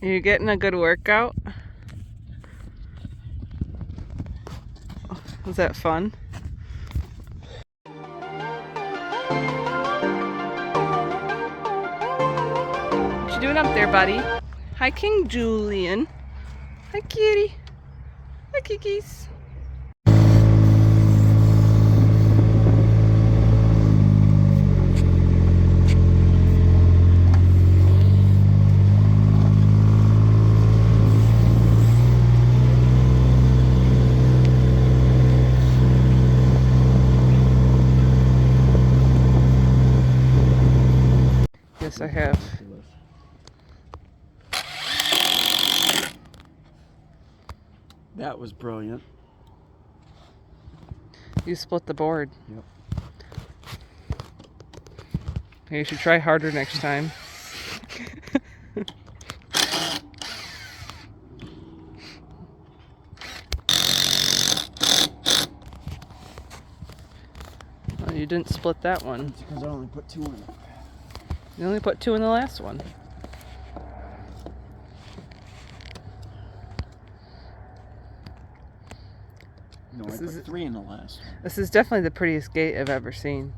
You getting a good workout? Was that fun? What you doing up there, buddy? Hi, King Julian. Hi, kitty. Hi, kikis. Yes, I have. That was brilliant. You split the board. Yep. You should try harder next time. Well, you didn't split that one. It's because I only put 2 in it. You only put 2 in the last one. No, I put 3 in the last one. This is definitely the prettiest gate I've ever seen.